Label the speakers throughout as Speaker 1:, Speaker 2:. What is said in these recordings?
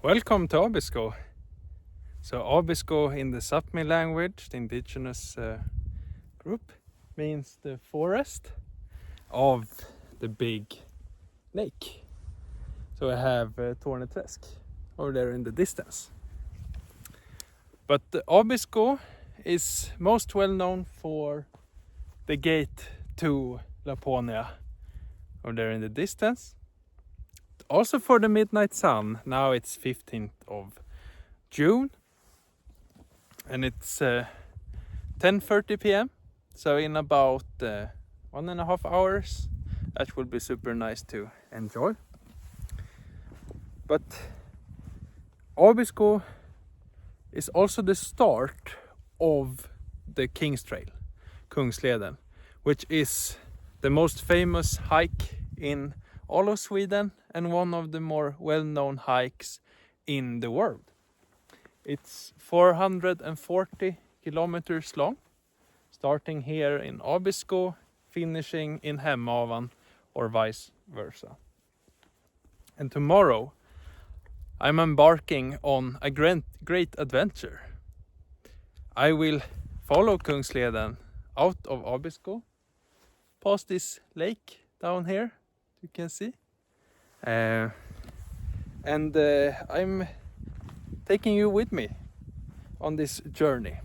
Speaker 1: Welcome to Abisko. So Abisko in the Sapmi language, the indigenous group, means the forest of the big lake. So I have Torneträsk over there in the distance. But Abisko is most well known for the gate to Laponia over there in the distance. Also for the midnight sun. Now it's 15th of June and it's 10:30 p.m. So in about 1.5 hours that will be super nice to enjoy. But Abisko is also the start of the King's Trail, Kungsleden, which is the most famous hike in all of Sweden and one of the more well-known hikes in the world. It's 440 kilometers long, starting here in Abisko, finishing in Hemavan or vice versa. And tomorrow I'm embarking on a great adventure. I will follow Kungsleden out of Abisko, past this lake down here, you can see. And I'm taking you with me on this journey.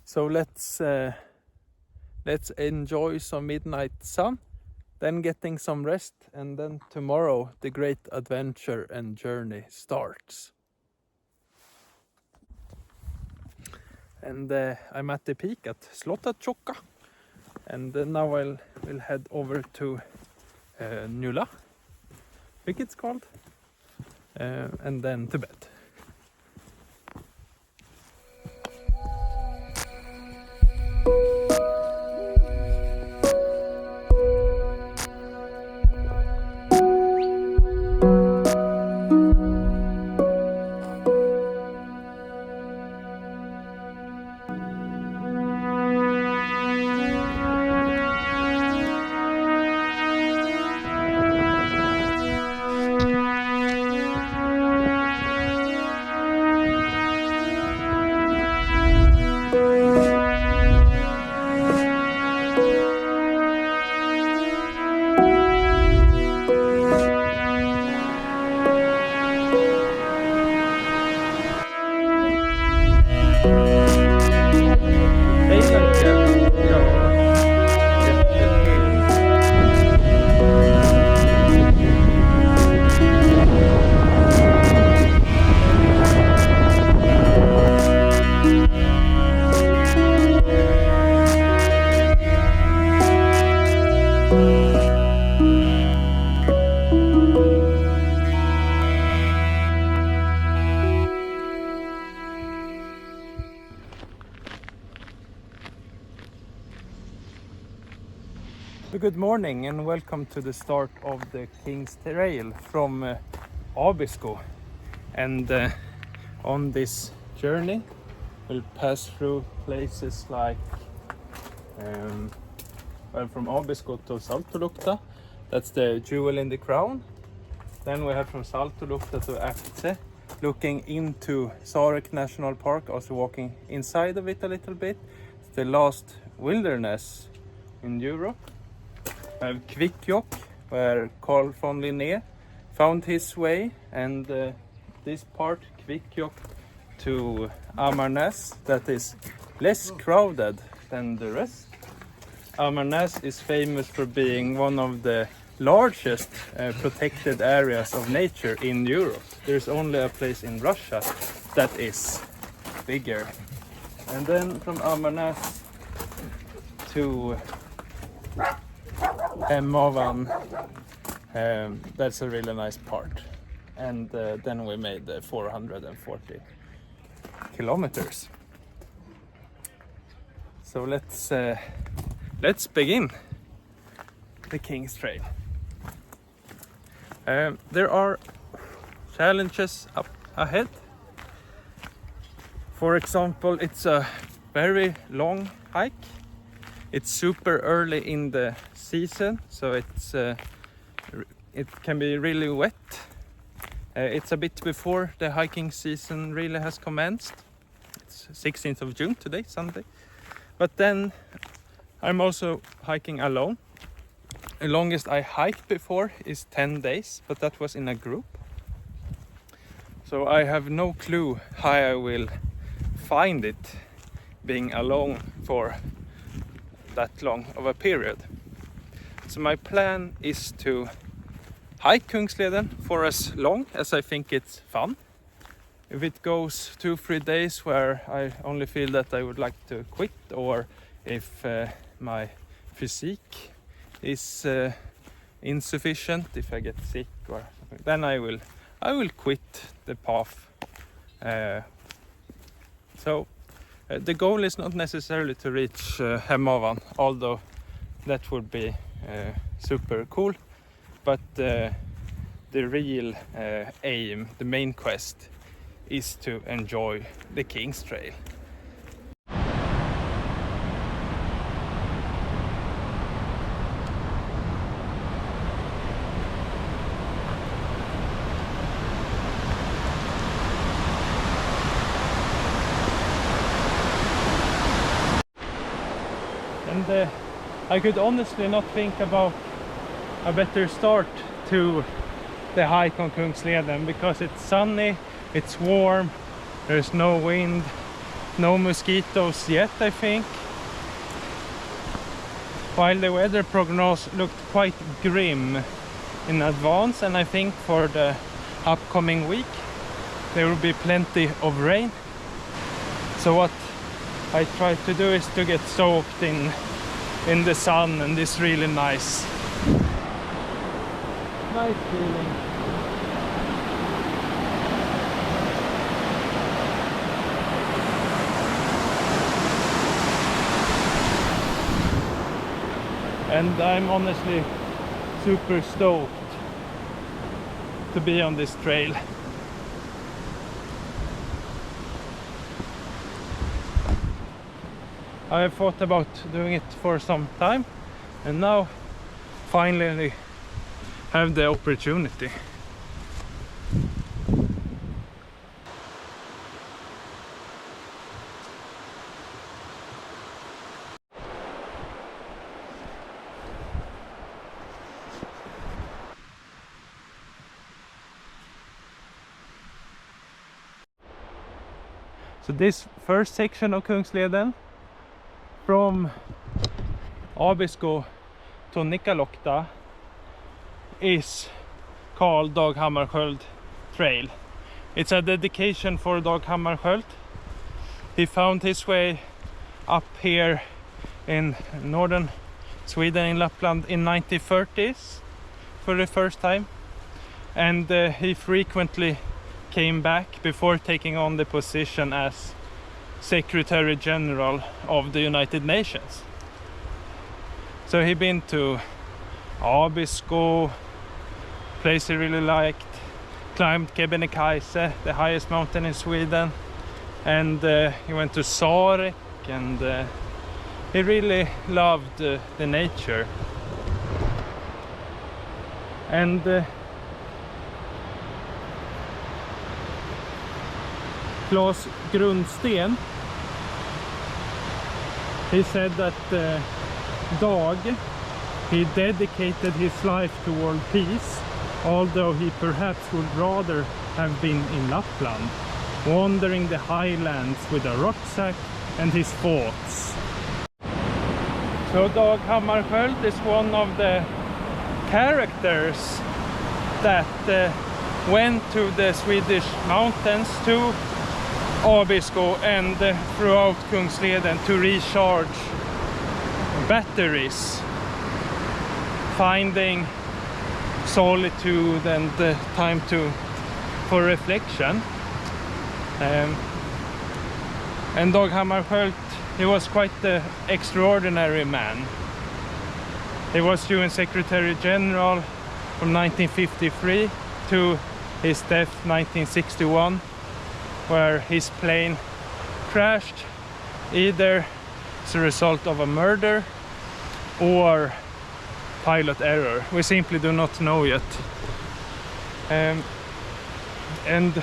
Speaker 1: So let's enjoy some midnight sun, then getting some rest, and then tomorrow the great adventure and journey starts. And I'm at the peak at Kvikkjokk, and now we'll head over to Nulla, I think it's called, and then to bed. Good morning and welcome to the start of the King's Trail from Abisko. And on this journey we'll pass through places like from Abisko to Saltolukta, that's the jewel in the crown. Then we have from Saltolukta to Artic, looking into Sarek National Park, also walking inside of it a little bit. It's the last wilderness in Europe. We have Kvikkjokk, where Carl von Linné found his way, and this part, Kvikkjokk to Amarnes, that is less crowded than the rest. Amarnes is famous for being one of the largest protected areas of nature in Europe. There's only a place in Russia that is bigger. And then from Amarnes to Hemavan, that's a really nice part. And then we made 440 kilometers. So let's begin the King's Trail. There are challenges up ahead. For example, it's a very long hike. It's super early in the season, so it can be really wet. It's a bit before the hiking season really has commenced. It's 16th of June today, Sunday. But then I'm also hiking alone. The longest I hiked before is 10 days, but that was in a group. So I have no clue how I will find it being alone for that long of a period. So my plan is to hike Kungsleden for as long as I think it's fun. If it goes 2-3 days where I only feel that I would like to quit, or if my physique is insufficient, if I get sick or something, then I will quit the path. So the goal is not necessarily to reach Hemavan, although that would be super cool. But the real aim, the main quest, is to enjoy the King's Trail. And I could honestly not think about a better start to the hike on Kungsleden, because it's sunny, it's warm, there's no wind, no mosquitoes yet, I think. While the weather prognosis looked quite grim in advance, and I think for the upcoming week there will be plenty of rain. So what I try to do is to get soaked in the sun, and this really nice feeling. And I'm honestly super stoked to be on this trail. I have thought about doing it for some time, and now finally have the opportunity. So this first section of Kungsleden, from Abisko to Nikkaluokta, is called Dag Hammarskjöld Trail. It's a dedication for Dag Hammarskjöld. He found his way up here in northern Sweden, in Lapland, in 1930s for the first time, and he frequently came back before taking on the position as Secretary General of the United Nations. So he'd been to Abisko, place he really liked, climbed Kebnekaise, the highest mountain in Sweden, and he went to Sarek, and he really loved the nature. And Claes Grundsten, he said that Dag, he dedicated his life to world peace, although he perhaps would rather have been in Lapland, wandering the highlands with a rucksack and his thoughts. So Dag Hammarskjöld is one of the characters that went to the Swedish mountains, to Abisko and throughout Kungsleden, to recharge batteries, finding solitude and time for reflection. And Dag Hammarskjöld, he was quite an extraordinary man. He was UN Secretary General from 1953 to his death 1961, where his plane crashed, either as a result of a murder or pilot error. We simply do not know yet. And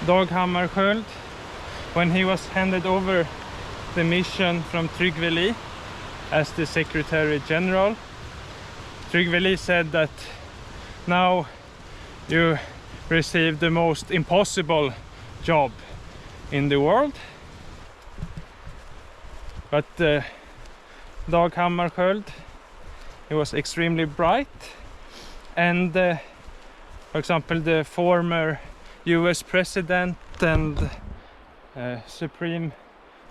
Speaker 1: Dag Hammarskjöld, when he was handed over the mission from Trygve Lie as the Secretary General, Trygve Lie said that now you receive the most impossible job in the world. But Dag Hammarskjöld, he was extremely bright, and for example the former US President and Supreme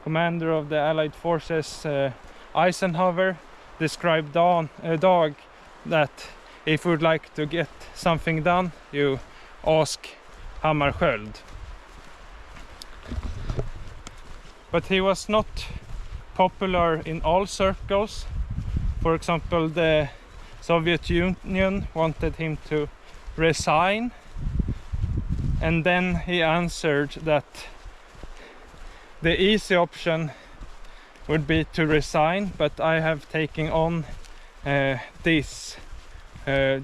Speaker 1: Commander of the Allied Forces Eisenhower described Dag that if you would like to get something done, you ask Hammarskjöld. But he was not popular in all circles. For example, the Soviet Union wanted him to resign, and then he answered that the easy option would be to resign, but I have taken on this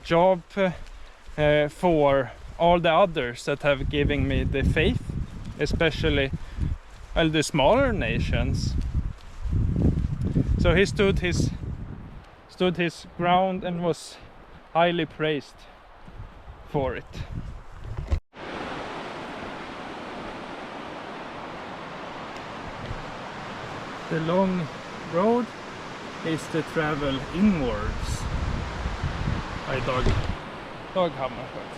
Speaker 1: job for all the others that have given me the faith, especially the smaller nations. So he stood his ground and was highly praised for it. The long road is to travel inwards by Dag Hammarskjöld.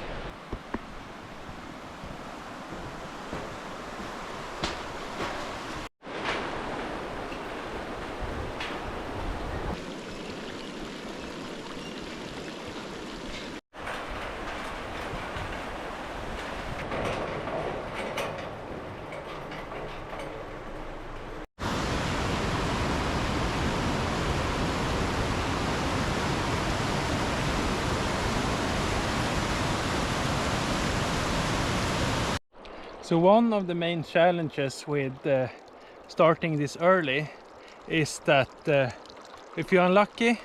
Speaker 1: So one of the main challenges with starting this early is that if you're unlucky,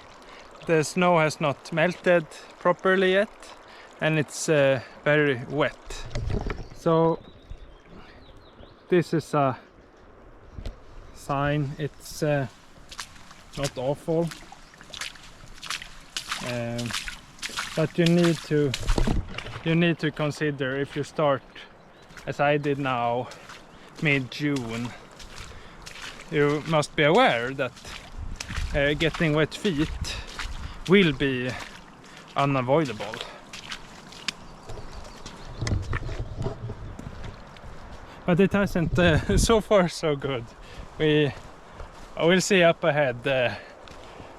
Speaker 1: the snow has not melted properly yet and it's very wet. So this is a sign. It's not awful, but you need to consider, if you start as I did now, mid-June, you must be aware that getting wet feet will be unavoidable. But it hasn't, so far so good. We will see up ahead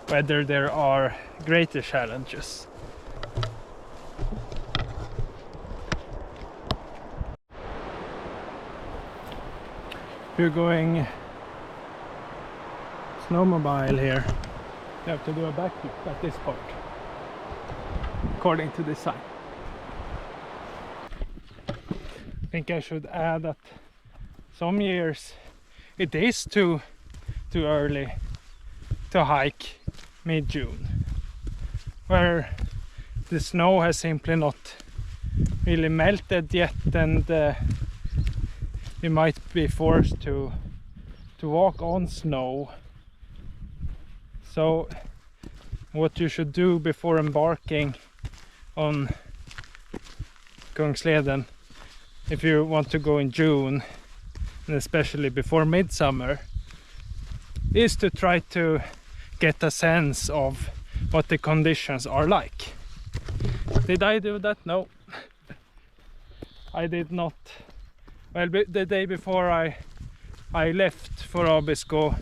Speaker 1: whether there are greater challenges. If you're going snowmobile here, you have to do a backflip at this part, according to this sign. I think I should add that some years it is too early to hike mid-June, where the snow has simply not really melted yet, and you might be forced to walk on snow. So what you should do before embarking on Kungsleden, if you want to go in June, and especially before midsummer, is to try to get a sense of what the conditions are like. Did I do that? No, I did not. Well, the day before I left for Abisko,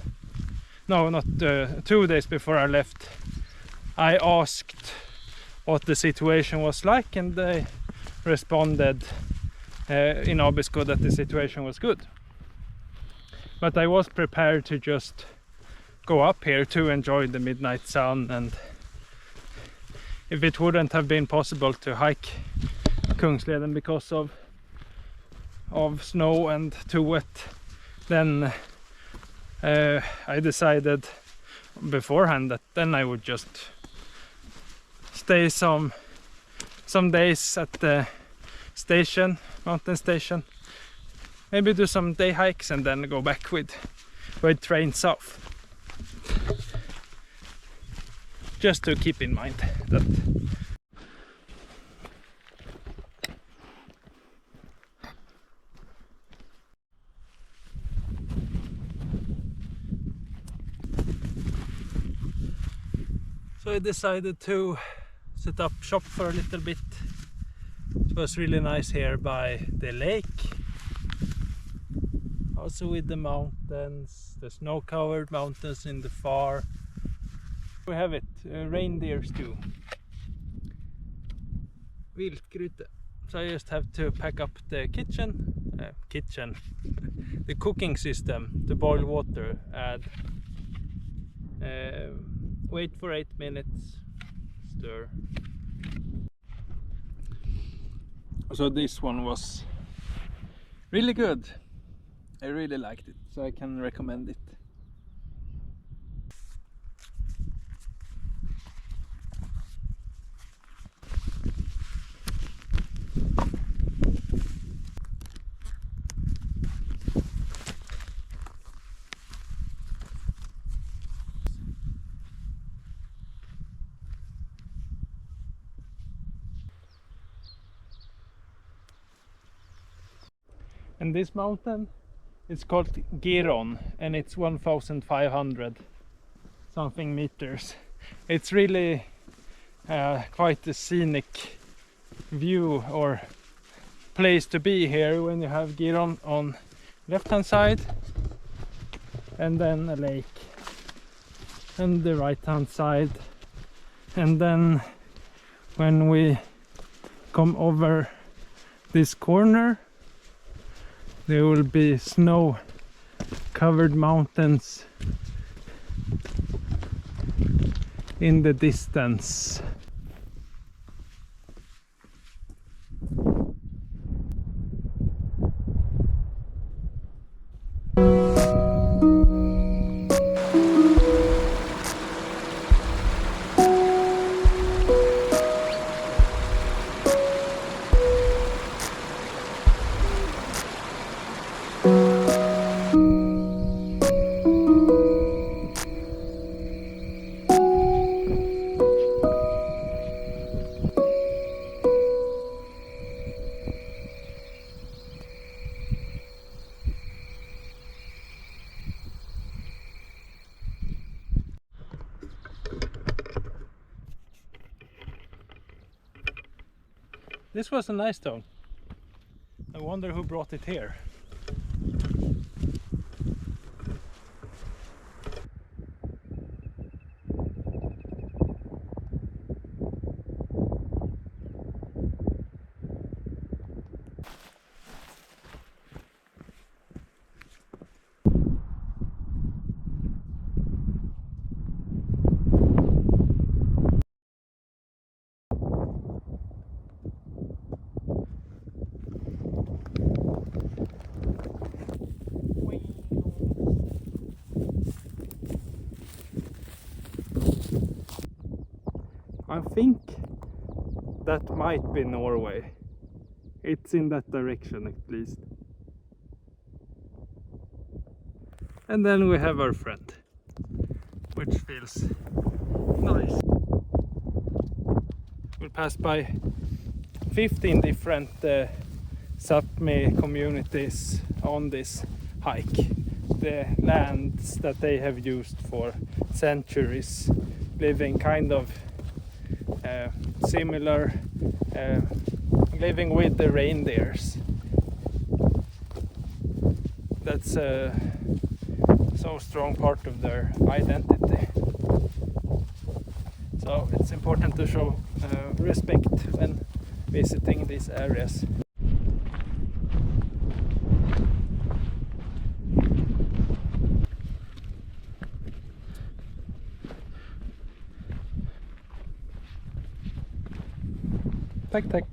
Speaker 1: no, not 2 days before I left, I asked what the situation was like, and they responded in Abisko that the situation was good. But I was prepared to just go up here to enjoy the midnight sun, and if it wouldn't have been possible to hike Kungsleden because of snow and too wet, then I decided beforehand that then I would just stay some days at the station, mountain station. Maybe do some day hikes and then go back with train south. Just to keep in mind that. So I decided to set up shop for a little bit. It was really nice here by the lake. Also with the mountains, the snow-covered mountains in the far. We have it, reindeers too. Viltgryte. So I just have to pack up the kitchen, the cooking system, to boil water, add, wait for 8 minutes, stir. So this one was really good. I really liked it, so I can recommend it. And this mountain is called Giron, and it's 1,500 something meters. It's really quite a scenic view or place to be here when you have Giron on left hand side and then a lake and the right hand side, and then when we come over this corner there will be snow covered mountains in the distance. This was a nice stone. I wonder who brought it here. I think that might be Norway. It's in that direction at least. And then we have our friend, which feels nice. We'll pass by 15 different Sápmi communities on this hike. The lands that they have used for centuries, living kind of similar, living with the reindeers. That's a so strong part of their identity. So it's important to show respect when visiting these areas. Tack, tack.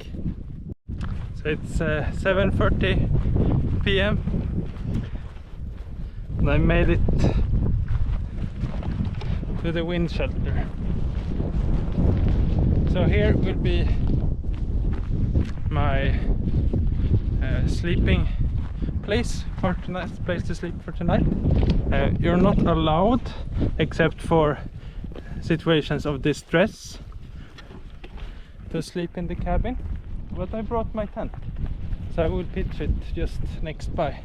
Speaker 1: So it's 7:30 p.m. and I made it to the wind shelter. So here will be my sleeping place for tonight, place to sleep for tonight. You're not allowed, except for situations of distress, to sleep in the cabin, but I brought my tent, so I will pitch it just next by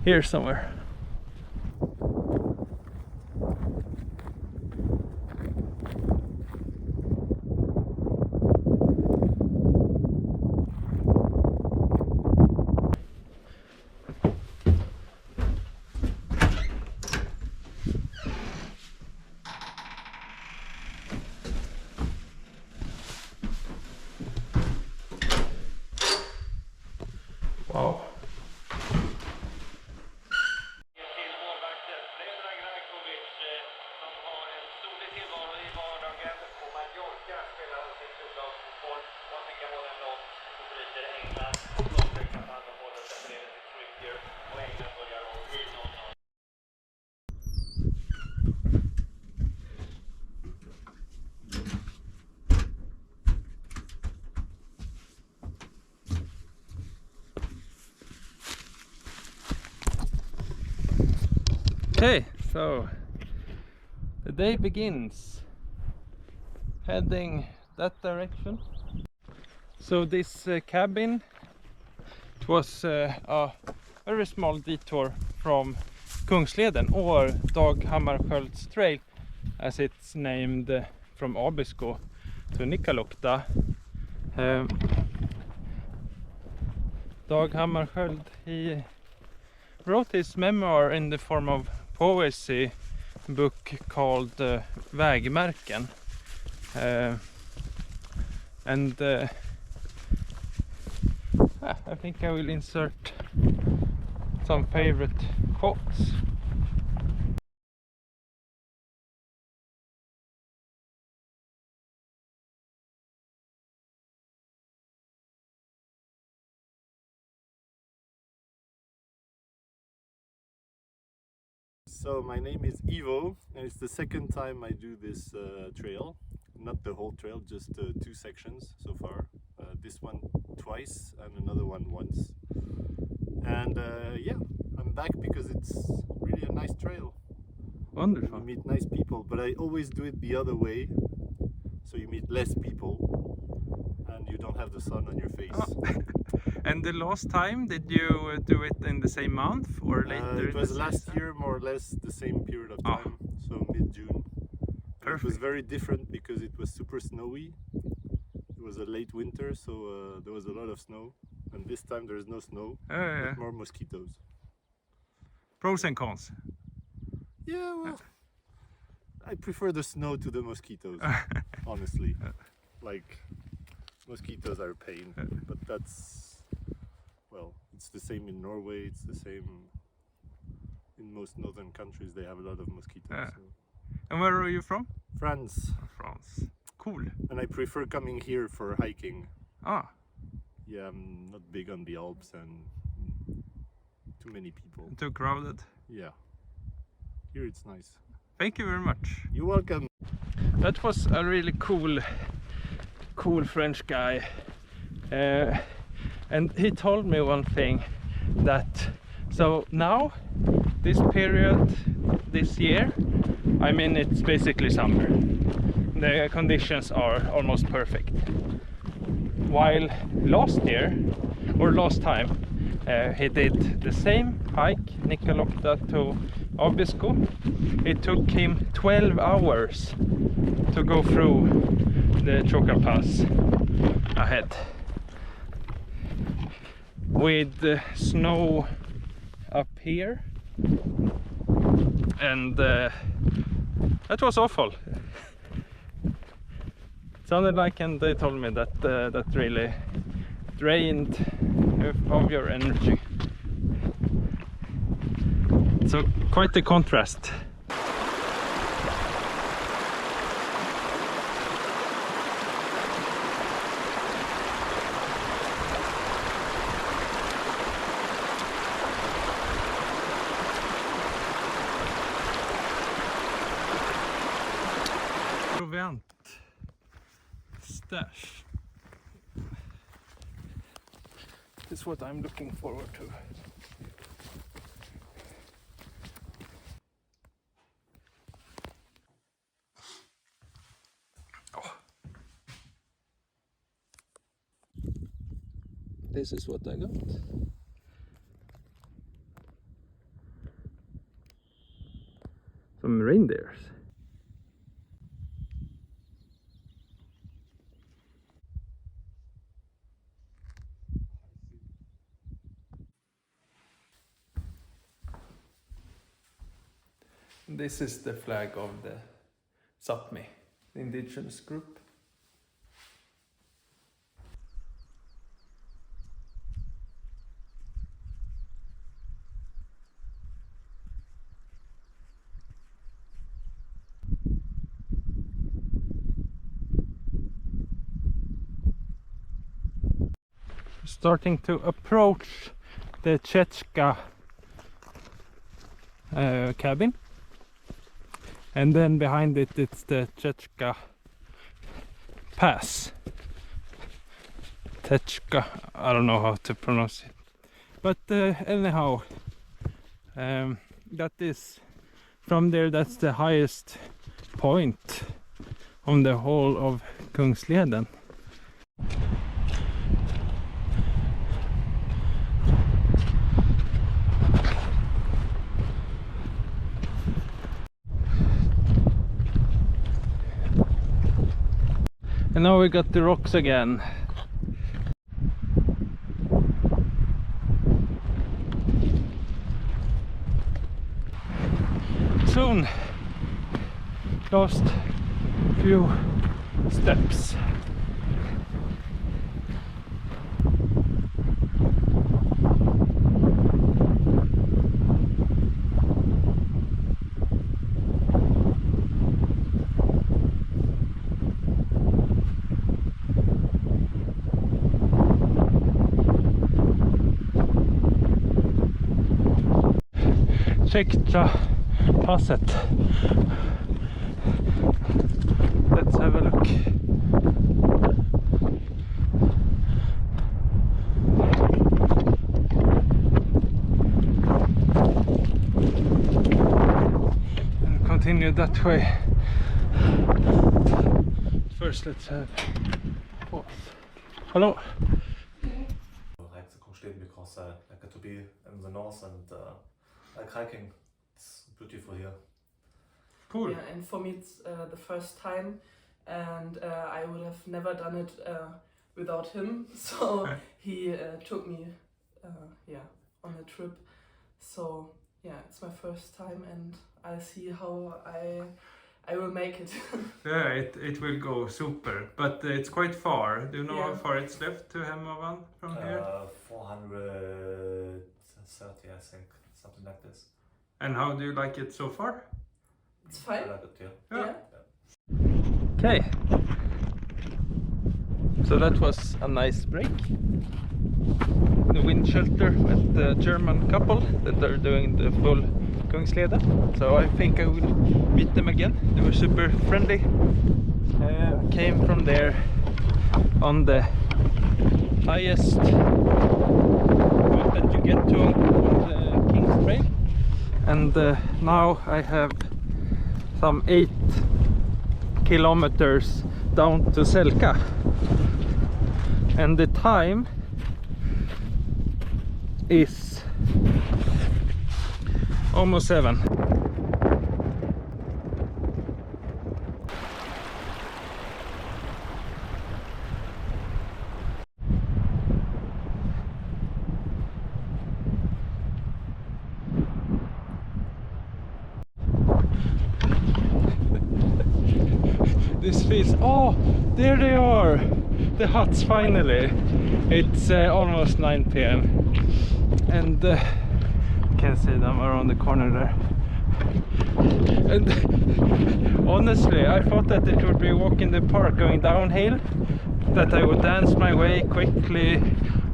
Speaker 1: here somewhere. Wow. Okay, so the day begins, heading that direction. So this cabin, it was a very small detour from Kungsleden, or Dag Hammarskjöld's trail, as it's named, from Abisko to Nikkaluokta. Dag Hammarskjöld, he wrote his memoir in the form of poesy book called Vägmärken, and I think I will insert some favorite quotes.
Speaker 2: So my name is Ivo, and it's the second time I do this trail. Not the whole trail, just 2 sections so far. This one twice and another one once. And yeah, I'm back because it's really a nice trail.
Speaker 1: Wonderful.
Speaker 2: You meet nice people, but I always do it the other way. So you meet less people and you don't have the sun on your face.
Speaker 1: Oh. And the last time, did you do it in the same month or later?
Speaker 2: It was last year, more or less the same period of time, so mid-June. It was very different because it was super snowy. It was a late winter, so there was a lot of snow. And this time there is no snow, but more mosquitoes.
Speaker 1: Pros and cons.
Speaker 2: Yeah, well, I prefer the snow to the mosquitoes, honestly. Like, mosquitoes are a pain, but that's, well, it's the same in Norway, it's the same in most northern countries, they have a lot of mosquitoes. So.
Speaker 1: And where are you from?
Speaker 2: France.
Speaker 1: France. Cool.
Speaker 2: And I prefer coming here for hiking.
Speaker 1: Ah.
Speaker 2: Yeah, I'm not big on the Alps and too many people.
Speaker 1: Too crowded.
Speaker 2: Yeah. Here it's nice.
Speaker 1: Thank you very much.
Speaker 2: You're welcome.
Speaker 1: That was a really cool French guy. And he told me one thing, that so now, this period, this year, I mean it's basically summer. The conditions are almost perfect. While last year, or last time, he did the same hike, Nikkaluokta to Abisko. It took him 12 hours to go through the Kvikkjokk pass ahead. With snow up here, and that was awful. It sounded like, and they told me that that really drained of your energy. So quite the contrast. Proviant stash. is what I'm looking forward to. Oh. This is what I got. Some reindeers. This is the flag of the Sápmi, the indigenous group. Starting to approach the Kvikkjokk cabin, and then behind it it's the Kvikkjokk pass. Kvikkjokk, I don't know how to pronounce it, but anyhow, that is from there. That's the highest point on the whole of Kungsleden. And now we got the rocks again. Soon, last few steps. Passet. Let's have a look. And continue that way. First, let's have pause. Hello.
Speaker 2: I like the Kungsleden because I like to be in the north and like hiking. It's beautiful here.
Speaker 1: Cool.
Speaker 3: Yeah, and for me it's the first time, and I would have never done it without him. So he took me, on a trip. So yeah, it's my first time, and I see how I will make it.
Speaker 1: Yeah, it will go super, but it's quite far. Do you know how
Speaker 3: Yeah.
Speaker 1: far it's left to Hemavan from here?
Speaker 2: 430, I think, something like this.
Speaker 1: And how do you like it so far?
Speaker 3: It's fine.
Speaker 2: I like it, yeah.
Speaker 3: Yeah.
Speaker 1: Okay, so that was a nice break. The wind shelter with the German couple that are doing the full Kungsleden. So I think I will meet them again. They were super friendly. Came from there on the highest point that you get to on the King's Trail. And now I have some 8 kilometers down to Selka, and the time is almost 7. This feels, oh, there they are, the huts finally. It's almost 9 p.m. and you can see them around the corner there. And honestly, I thought that it would be a walk in the park going downhill, that I would dance my way quickly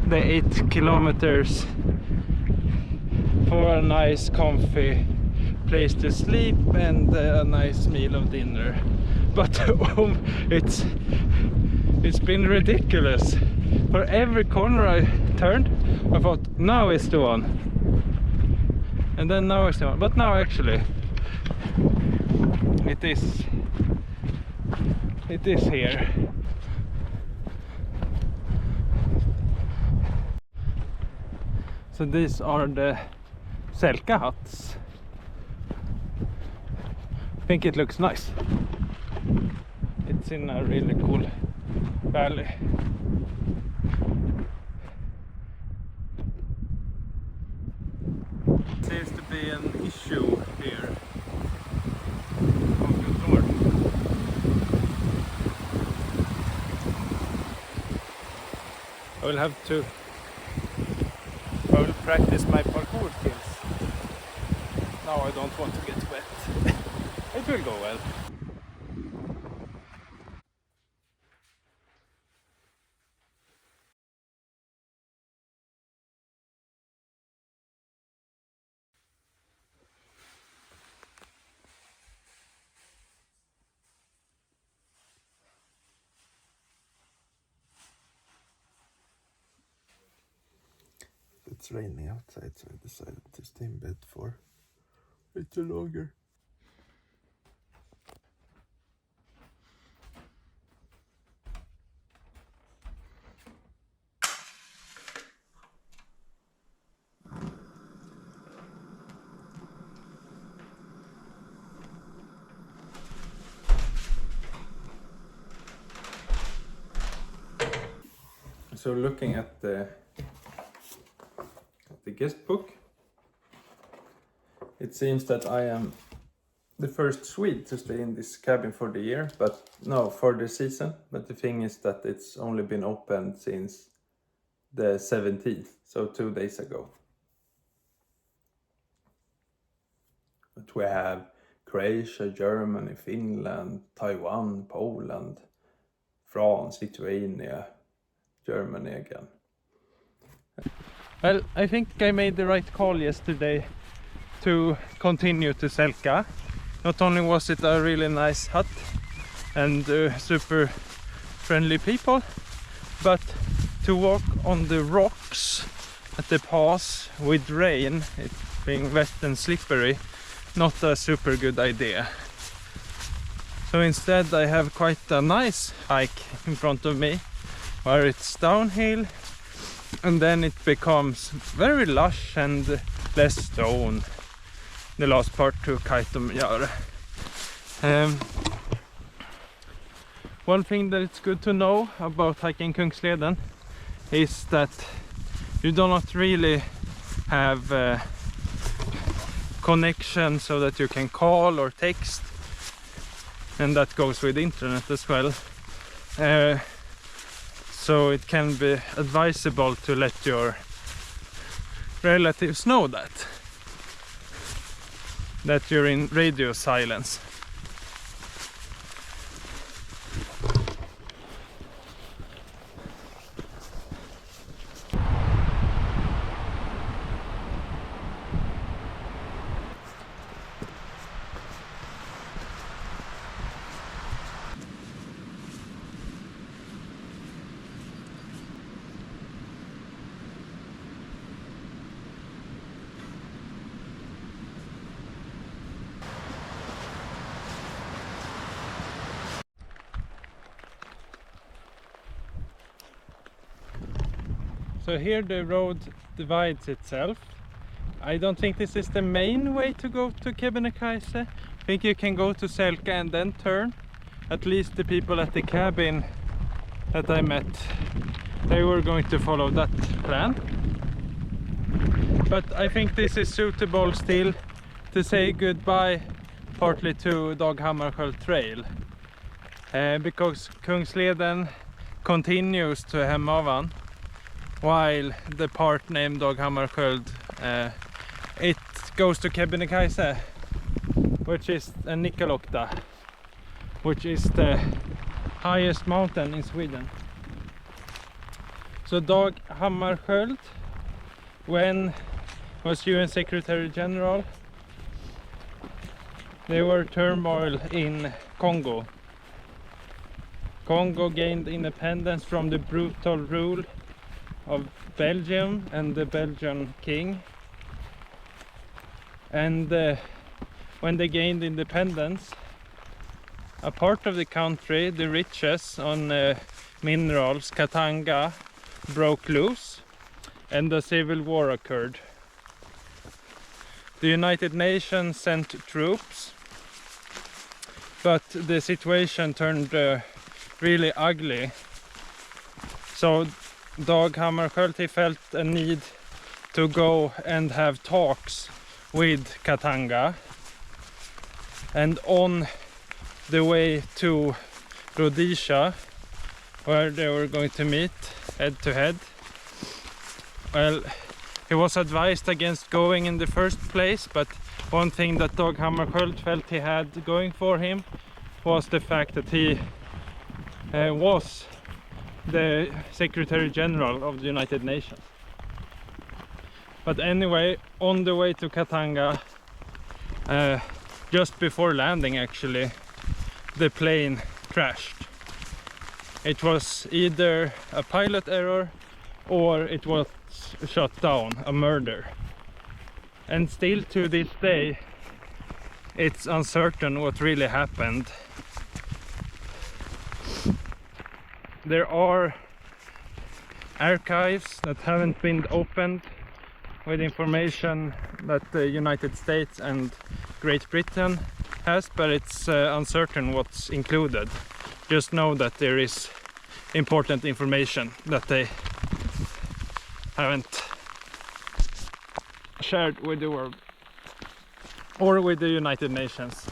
Speaker 1: the 8 kilometers for a nice comfy place to sleep and a nice meal of dinner. But it's been ridiculous. For every corner I turned, I thought, now is the one. And then now is the one. But now actually, it is here. So these are the Selka huts. I think it looks nice. It's in a really cool valley. Seems to be an issue here. I will have to practice my parkour skills. Now I don't want to get wet. It will go well.
Speaker 2: It's raining outside, so I decided to stay in bed for a little longer.
Speaker 1: So looking at the guest book, it seems that I am the first Swede to stay in this cabin for the year, but no, for the season. But the thing is that it's only been opened since the 17th, so 2 days ago. But we have Croatia, Germany, Finland, Taiwan, Poland, France, Lithuania, Germany again. Well, I think I made the right call yesterday to continue to Selka. Not only was it a really nice hut and super friendly people, but to walk on the rocks at the pass with rain, it being wet and slippery, not a super good idea. So instead I have quite a nice hike in front of me, where it's downhill and then it becomes very lush and less stone. The last part to Kaitomjärvi. One thing that it's good to know about hiking Kungsleden is that you do not really have connection so that you can call or text, and that goes with internet as well. So it can be advisable to let your relatives know that you're in radio silence. So here the road divides itself. I don't think this is the main way to go to Kebnekaise. I think you can go to Selka and then turn. At least the people at the cabin that I met, they were going to follow that plan. But I think this is suitable still to say goodbye partly to Dag Hammarskjöld trail. Because Kungsleden continues to Hemavan, while the part named Dag Hammarskjöld, it goes to Kebnekaise, which is Nikkaluokta, which is the highest mountain in Sweden. So Dag Hammarskjöld, when he was UN Secretary General, there were turmoil in Congo. Congo gained independence from the brutal rule of Belgium and the Belgian king. And when they gained independence, a part of the country, the riches on minerals, Katanga, broke loose and a civil war occurred. The United Nations sent troops, but the situation turned really ugly. So Dag Hammarskjöld, he felt a need to go and have talks with Katanga, and on the way to Rhodesia, where they were going to meet head to head, well, he was advised against going in the first place, but one thing that Dag Hammarskjöld felt he had going for him was the fact that he was the Secretary General of the United Nations. But anyway, on the way to Katanga, just before landing actually, the plane crashed. It was either a pilot error or it was shot down, a murder. And still to this day it's uncertain what really happened. There are archives that haven't been opened with information that the United States and Great Britain has, but it's uncertain what's included. Just know that there is important information that they haven't shared with the world or with the United Nations.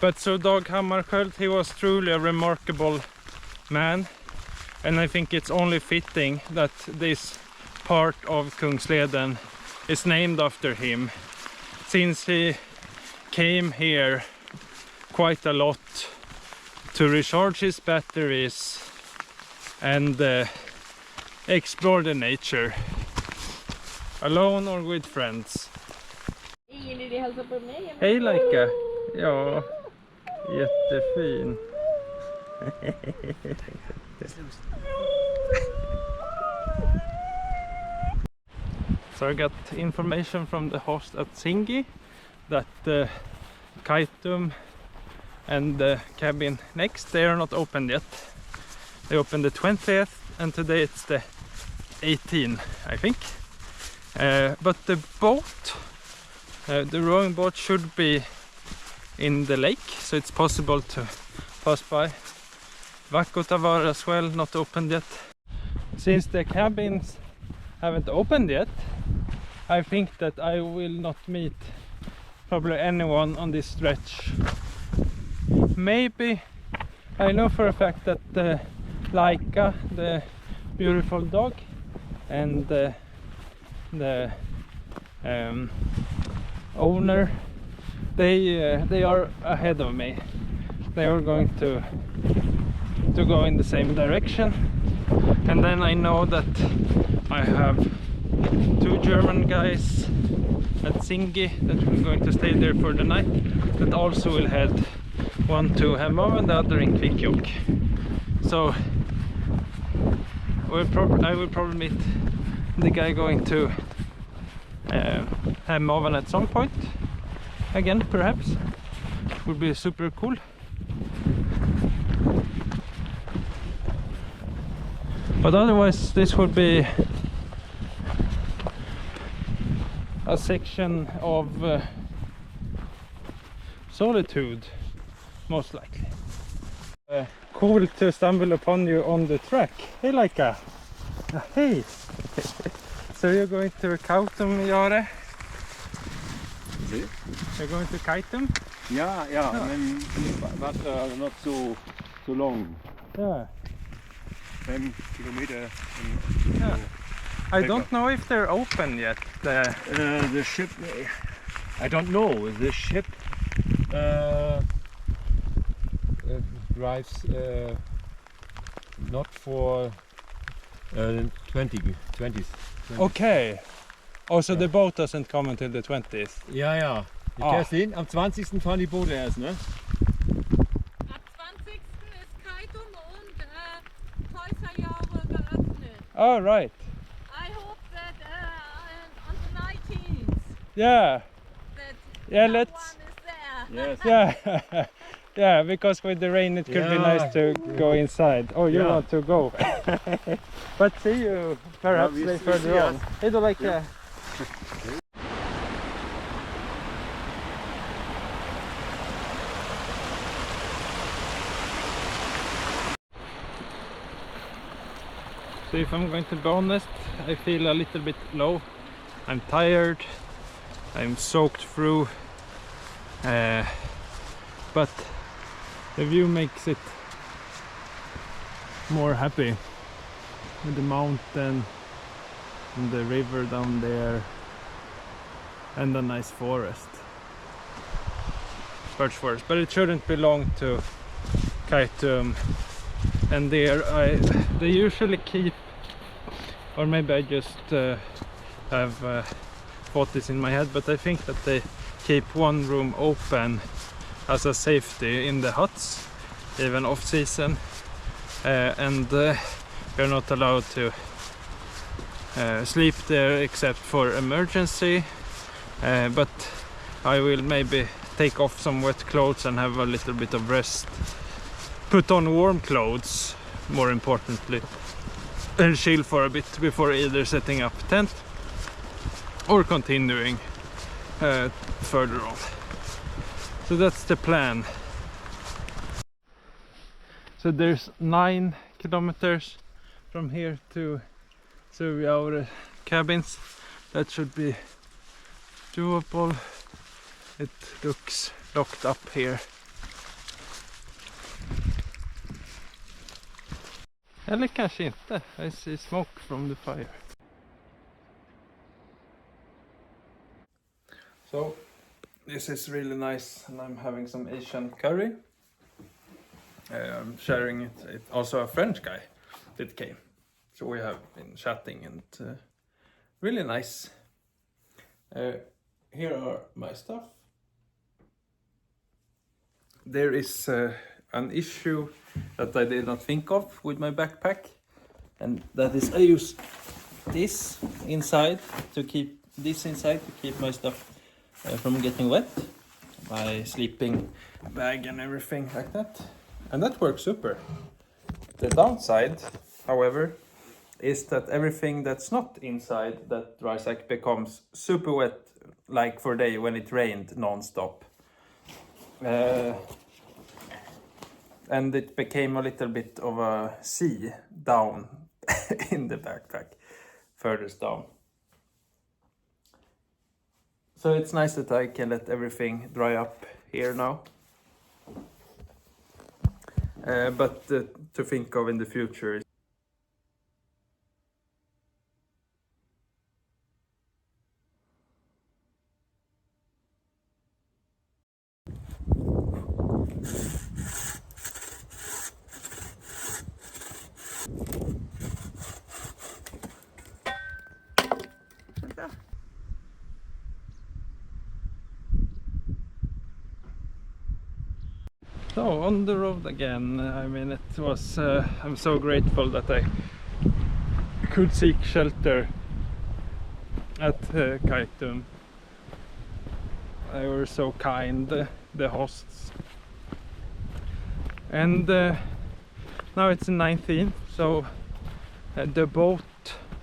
Speaker 1: But so Dag Hammarskjöld, he was truly a remarkable man, and I think it's only fitting that this part of Kungsleden is named after him, since he came here quite a lot to recharge his batteries and explore the nature, alone or with friends. Hej Laika! Ja, jättefin. So I got information from the host at Singi that the Kaitum and the cabin next, they are not opened yet. They opened the 20th and today it's the 18th, I think. But the boat, the rowing boat, should be in the lake, so it's possible to pass by. Vakkotavar as well, not opened yet. Since the cabins haven't opened yet, I think that I will not meet probably anyone on this stretch. Maybe, I know for a fact that Laika, the beautiful dog, and the owner, they are ahead of me. They are going to go in the same direction, and then I know that I have two German guys at Singi that we're going to stay there for the night, that also will head, one to Hemavan, the other in Kvikkjokk. So I will probably meet the guy going to Hemavan at some point again, perhaps. Would be super cool. But otherwise this would be a section of solitude, most likely. Cool to stumble upon you on the track. Hey Laika! Hey! So you're going to Kaitum, Jare?
Speaker 4: See?
Speaker 1: You're going to Kaitum?
Speaker 4: Yeah, but not so long.
Speaker 1: Yeah.
Speaker 4: 10 kilometers.
Speaker 1: Yeah. I don't know if they're open yet.
Speaker 4: The ship, I don't know. The ship drives not for 20s.
Speaker 1: Okay. Oh, so the boat doesn't come until the 20th?
Speaker 4: Ja. Die fährst hin, am 20. fahren die Boote erst, ne?
Speaker 5: Ab
Speaker 1: Oh, right.
Speaker 5: I hope that on the 19th
Speaker 1: Yeah.
Speaker 5: that
Speaker 1: Yeah,
Speaker 5: no
Speaker 1: let's.
Speaker 5: one is there.
Speaker 4: Yes.
Speaker 1: Yeah. Yeah, because with the rain it could be nice to go inside. Oh, you
Speaker 2: Yeah.
Speaker 1: want to go. But see you perhaps
Speaker 2: we
Speaker 1: further
Speaker 2: see
Speaker 1: on.
Speaker 2: us.
Speaker 1: Hej då, like. So if I'm going to be honest, I feel a little bit low. I'm tired, I'm soaked through, but the view makes it more happy with the mountain and the river down there and a nice forest, birch forest. But it shouldn't be long to Kvikkjokk, and there they usually keep, or maybe I just have thought this in my head, but I think that they keep one room open as a safety in the huts, even off season, and you're not allowed to sleep there except for emergency. But I will maybe take off some wet clothes and have a little bit of rest, put on warm clothes more importantly, and chill for a bit before either setting up tent or continuing further on. So that's the plan. So there's 9 kilometers from here to our cabins. That should be doable. It looks locked up here. Eller kanske inte. I see smoke from the fire. So this is really nice, and I'm having some Asian curry. I'm sharing it. It's also a French guy that came. So we have been chatting, and really nice. Here are my stuff. There is an issue that I did not think of with my backpack, and that is I use this inside to keep my stuff from getting wet, my sleeping bag and everything like that, and that works super. The downside, however, is that everything that's not inside that dry sack becomes super wet, like for a day when it rained non-stop. And it became a little bit of a sea down in the backpack, furthest down. So it's nice that I can let everything dry up here now. But to think of in the future is so on the road again. I mean, it was I'm so grateful that I could seek shelter at Kvikkjokk. They were so kind, the hosts. And now it's the 19th, so the boat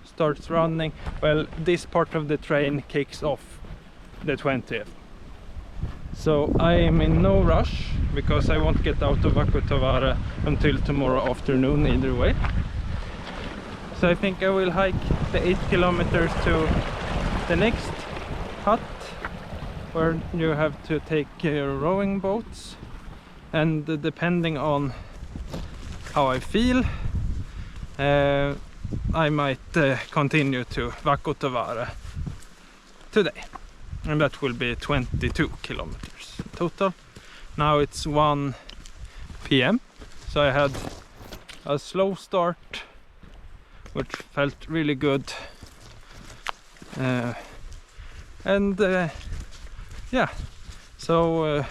Speaker 1: starts running. Well, this part of the train kicks off the 20th. So I am in no rush, because I won't get out of Vakutavara until tomorrow afternoon either way. So I think I will hike the 8 kilometers to the next hut, where you have to take rowing boats, and depending on how I feel, I might continue to Vakutavara today, and that will be 22 kilometers total. Now it's 1 p.m. so I had a slow start, which felt really good, and yeah, so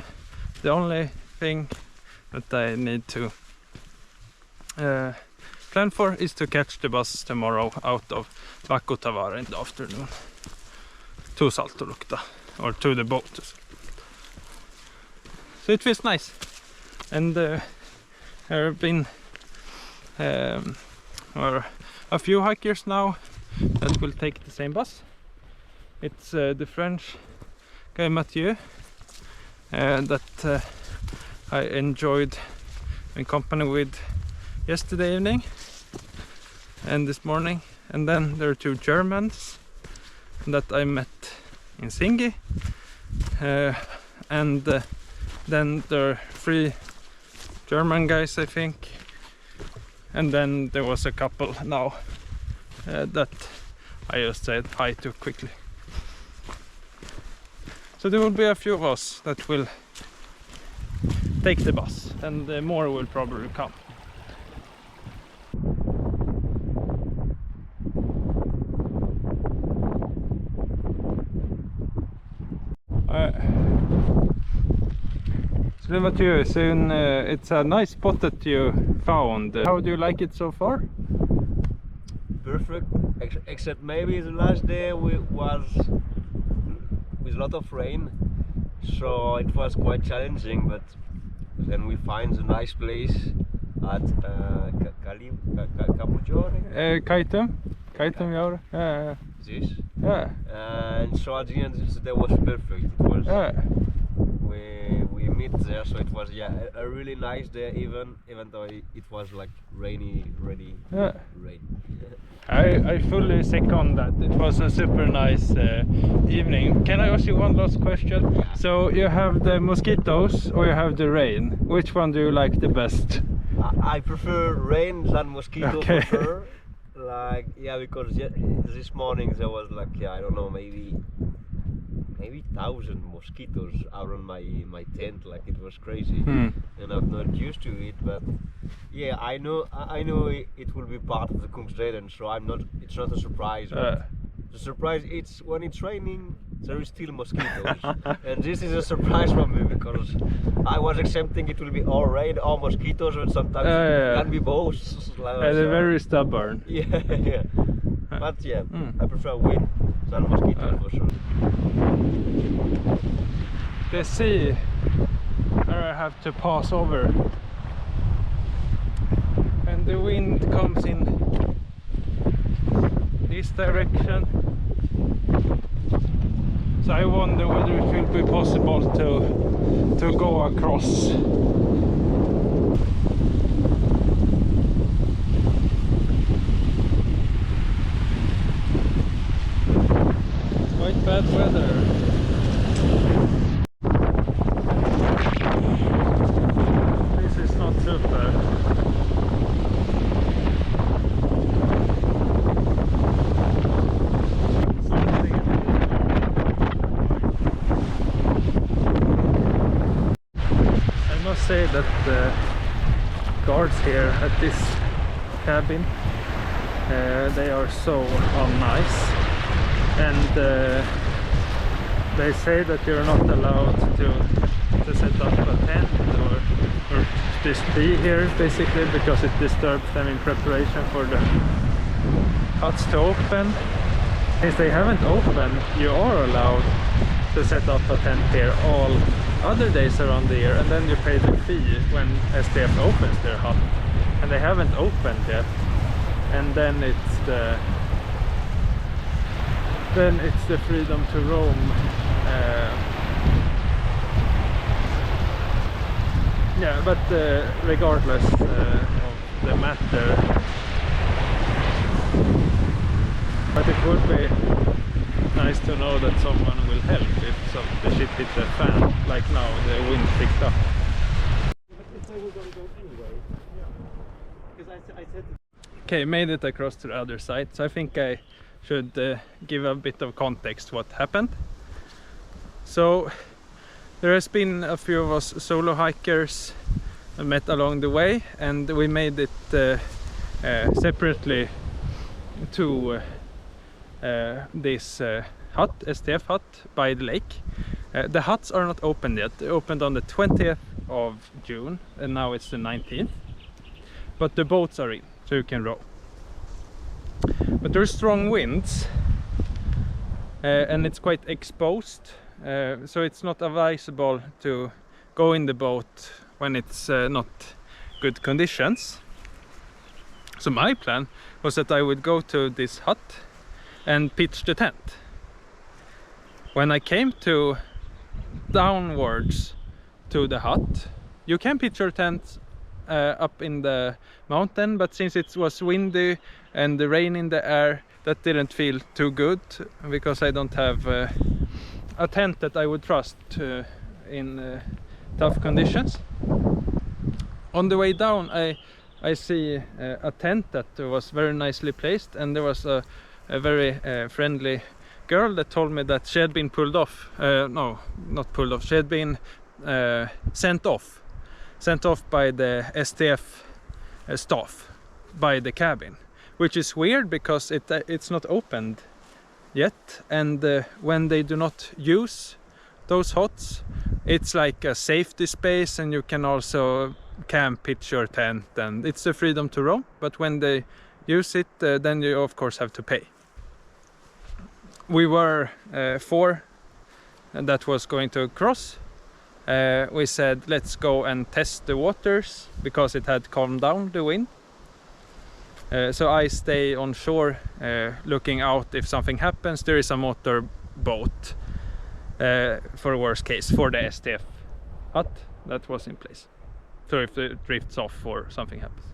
Speaker 1: the only thing that I need to plan for is to catch the bus tomorrow out of Vakkotavara in the afternoon to Saltolukta, or to the boat. So it feels nice, and there have been a few hikers now that will take the same bus. It's the French guy Mathieu that I enjoyed in company with yesterday evening and this morning, and then there are 2 Germans that I met in Singi, and then there are 3 German guys, I think, and then there was a couple now that I just said hi to quickly. So there will be a few of us that will take the bus, and more will probably come. So Mathieu, soon it's a nice spot that you found. How do you like it so far?
Speaker 6: Perfect, except maybe the last day was with a lot of rain, so it was quite challenging, but then we find a nice place at
Speaker 1: Kaitum, yeah.
Speaker 6: This.
Speaker 1: Yeah.
Speaker 6: And so at the end the day was perfect. It was we meet there, so it was a really nice day, even though it was like rainy. Rain.
Speaker 1: I fully second that. It was a super nice evening. Can I ask you one last question?
Speaker 6: Yeah.
Speaker 1: So you have the mosquitoes or you have the rain? Which one do you like the best?
Speaker 6: I prefer rain than mosquitoes,
Speaker 1: okay.
Speaker 6: For sure. Like, yeah, because this morning there was like, I don't know, maybe 1,000 mosquitoes around my tent. Like, it was crazy, and I'm not used to it. But yeah, I know it will be part of the Kungsleden, so it's not a surprise. The surprise is when it's raining, there is still mosquitoes, and this is a surprise for me, because I was accepting it will be all rain, all mosquitoes, but sometimes it can be both.
Speaker 1: They're very stubborn.
Speaker 6: Yeah. But yeah, I prefer wind than mosquitoes for sure.
Speaker 1: The sea, I have to pass over, and the wind comes in this direction. So I wonder whether it will be possible to go across. Quite bad weather. This is not super. Say that the guards here at this cabin, they are so nice, and they say that you're not allowed to set up a tent or just be here, basically, because it disturbs them in preparation for the huts to open. Since they haven't opened, you are allowed to set up a tent here all other days around the year, and then you pay the fee when SDF opens their hut, and they haven't opened yet. And then it's the freedom to roam. Yeah, but regardless of the matter, but it would be nice to know that someone will help if the shit hits the fan, like now the wind picked up. Okay, made it across to the other side, so I think I should give a bit of context what happened. So there has been a few of us solo hikers met along the way, and we made it separately to this hut, STF hut by the lake. The huts are not opened yet. They opened on the 20th of June, and now it's the 19th. But the boats are in. so you can row. But there's strong winds, and it's quite exposed, so it's not advisable to go in the boat when it's not good conditions. So my plan was that I would go to this hut and pitch the tent. When I came to downwards to the hut, you can pitch your tent up in the mountain, but since it was windy and the rain in the air, that didn't feel too good, because I don't have a tent that I would trust in tough conditions. On the way down, I see a tent that was very nicely placed, and there was a very friendly girl that told me that she had been pulled off. No, not pulled off. She had been sent off by the STF staff by the cabin, which is weird because it's not opened yet, and when they do not use those huts, it's like a safety space, and you can also camp, pitch your tent, and it's a freedom to roam. But when they use it, then you of course have to pay. We were 4 and that was going to cross. We said let's go and test the waters because it had calmed down, the wind. So I stay on shore looking out if something happens. There is a motor boat for worst case for the STF hut that was in place, so if it drifts off or something happens.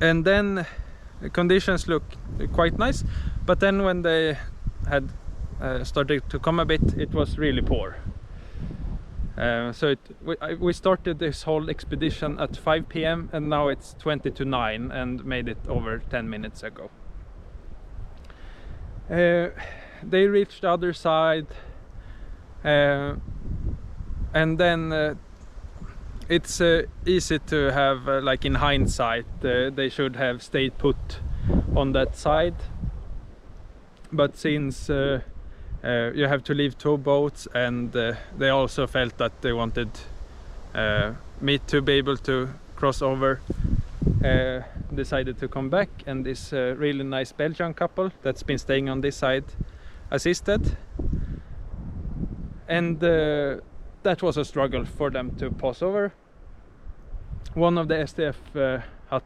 Speaker 1: And then the conditions look quite nice, but then when they had started to come a bit, it was really poor. So we started this whole expedition at 5 p.m. and now it's 20 to 9 and made it over 10 minutes ago. They reached the other side, and then it's easy to have, like in hindsight, they should have stayed put on that side. But since you have to leave 2 boats, and they also felt that they wanted me to be able to cross over, decided to come back, and this really nice Belgian couple that's been staying on this side assisted. And that was a struggle for them to pass over. One of the STF hut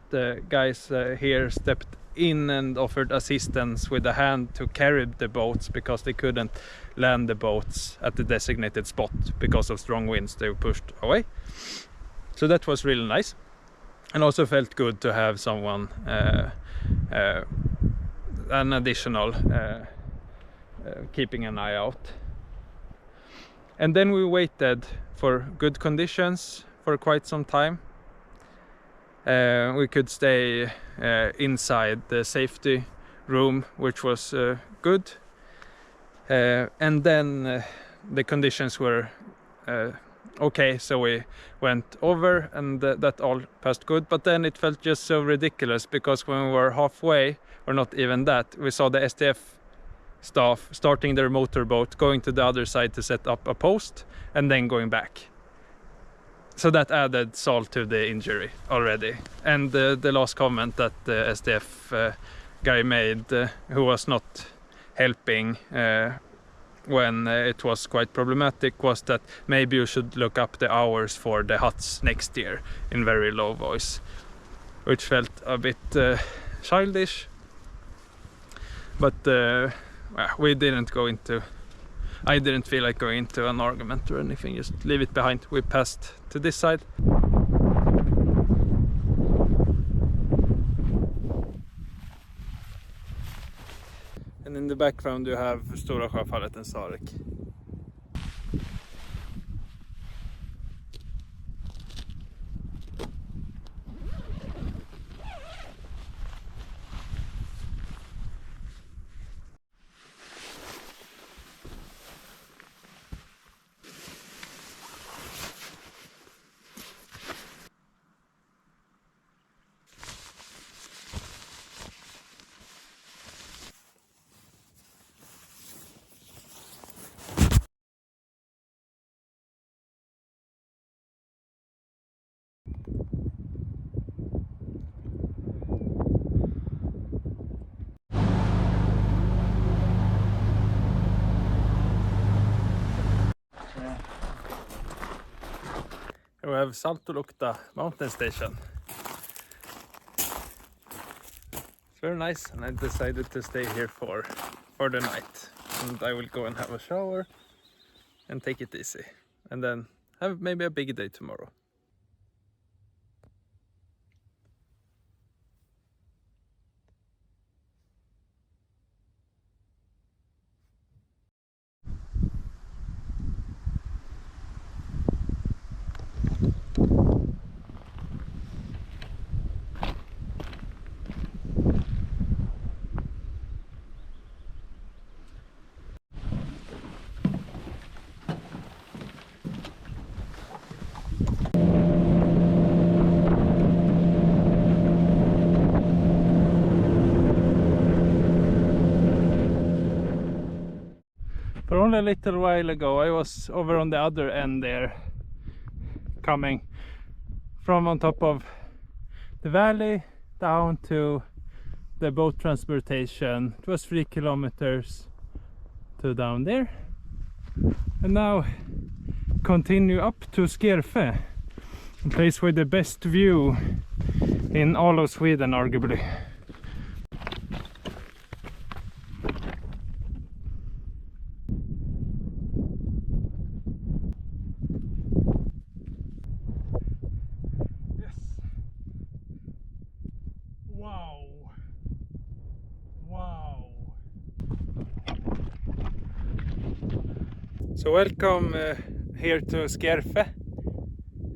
Speaker 1: guys here stepped in and offered assistance with a hand to carry the boats because they couldn't land the boats at the designated spot because of strong winds. They were pushed away. So that was really nice, and also felt good to have someone, an additional keeping an eye out. And then we waited for good conditions for quite some time. We could stay inside the safety room, which was good. And then the conditions were okay, so we went over, and that all passed good. But then it felt just so ridiculous because when we were halfway, or not even that, we saw the STF staff starting their motorboat, going to the other side to set up a post, and then going back. So that added salt to the injury already. And the last comment that the STF guy made, who was not helping when it was quite problematic, was that maybe you should look up the hours for the huts next year, in very low voice, which felt a bit childish. But we didn't go into, I didn't feel like going into an argument or anything, just leave it behind. We passed to this side. And in the background you have Stora Sjöfallet and Sarek. We have Saltolukta mountain station. It's very nice, and I decided to stay here for the night. And I will go and have a shower and take it easy. And then have maybe a big day tomorrow. For only a little while ago I was over on the other end there, coming from on top of the valley down to the boat transportation. It was 3 kilometers to down there, and now continue up to Skerfe, a place with the best view in all of Sweden arguably. So welcome here to Skerfe.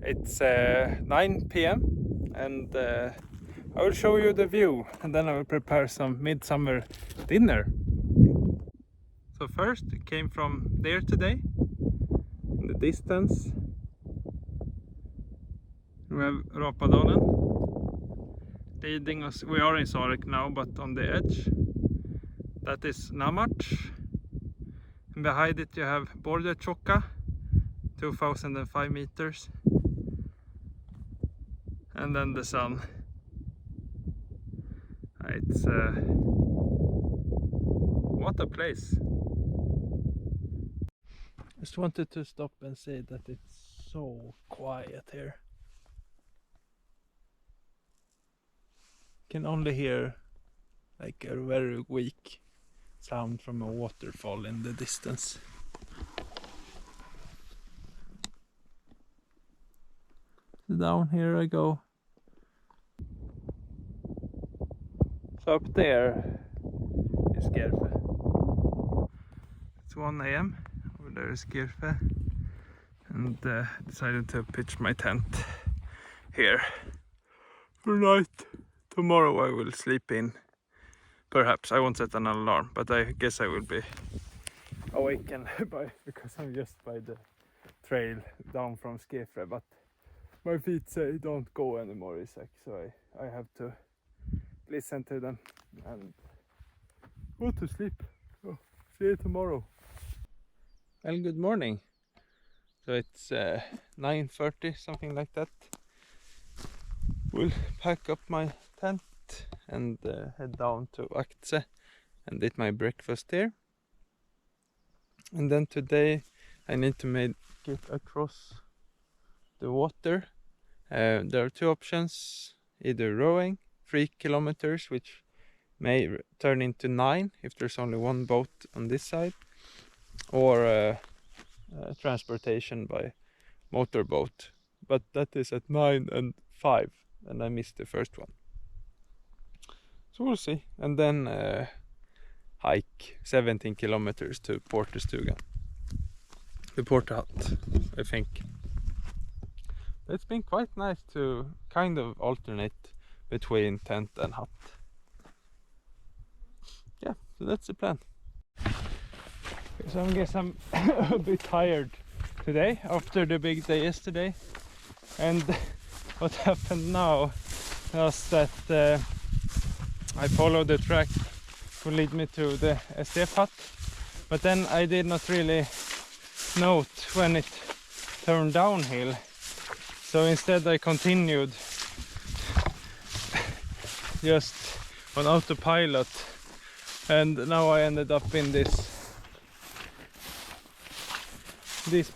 Speaker 1: It's 9 p.m. and I will show you the view, and then I will prepare some midsummer dinner. So first it came from there today, in the distance. We have Rapadalen leading us. We are in Sarek now, but on the edge. That is Namarch. And behind it you have Kvikkjokk, 2005 meters. And then the sun. It's what a place. Just wanted to stop and say that it's so quiet here. Can only hear like a very weak sound from a waterfall in the distance. Down here I go. So up there is Skerfe. It's 1 a.m. Over there is Skerfe, and decided to pitch my tent here for night. Tomorrow I will sleep in. Perhaps I won't set an alarm, but I guess I will be awakened because I'm just by the trail down from Skerfe. But my feet say don't go anymore, Isak, so I have to listen to them and go to sleep. Oh, see you tomorrow. Well, good morning. So it's 9:30, something like that. We'll pack up my tent and head down to Aktse and eat my breakfast there. And then today I need to make it across the water. There are 2 options, either rowing 3 kilometers, which may turn into 9 if there's only 1 boat on this side, or transportation by motorboat, but that is at 9 and 5, and I missed the first one. So we'll see, and then hike 17 kilometers to Portestugan, the Porter Hut, I think. It's been quite nice to kind of alternate between tent and hut. Yeah, so that's the plan. So I guess I'm a bit tired today after the big day yesterday, and what happened now was that I followed the track to lead me to the SDF hut, but then I did not really note when it turned downhill, so instead I continued just on autopilot, and now I ended up in this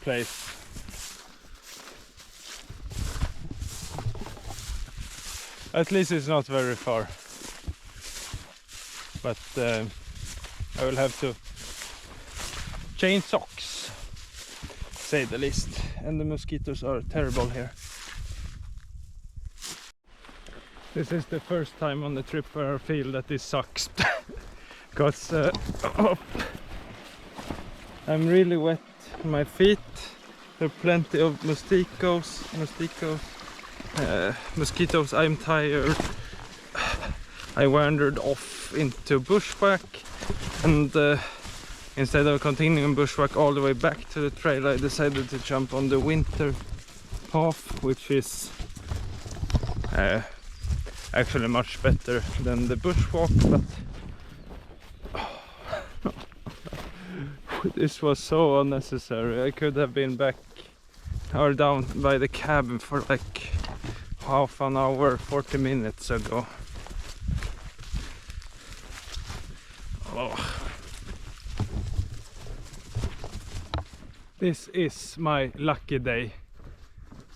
Speaker 1: place. At least it's not very far. But I will have to change socks, say the least. And the mosquitoes are terrible here. This is the first time on the trip where I feel that this sucks. Because I'm really wet on my feet. There are plenty of mosquitoes. I'm tired. I wandered off into bushwhack, and instead of continuing bushwhack all the way back to the trail, I decided to jump on the winter path, which is actually much better than the bushwalk, but this was so unnecessary. I could have been back or down by the cabin for like half an hour, 40 minutes ago. Oh. This is my lucky day.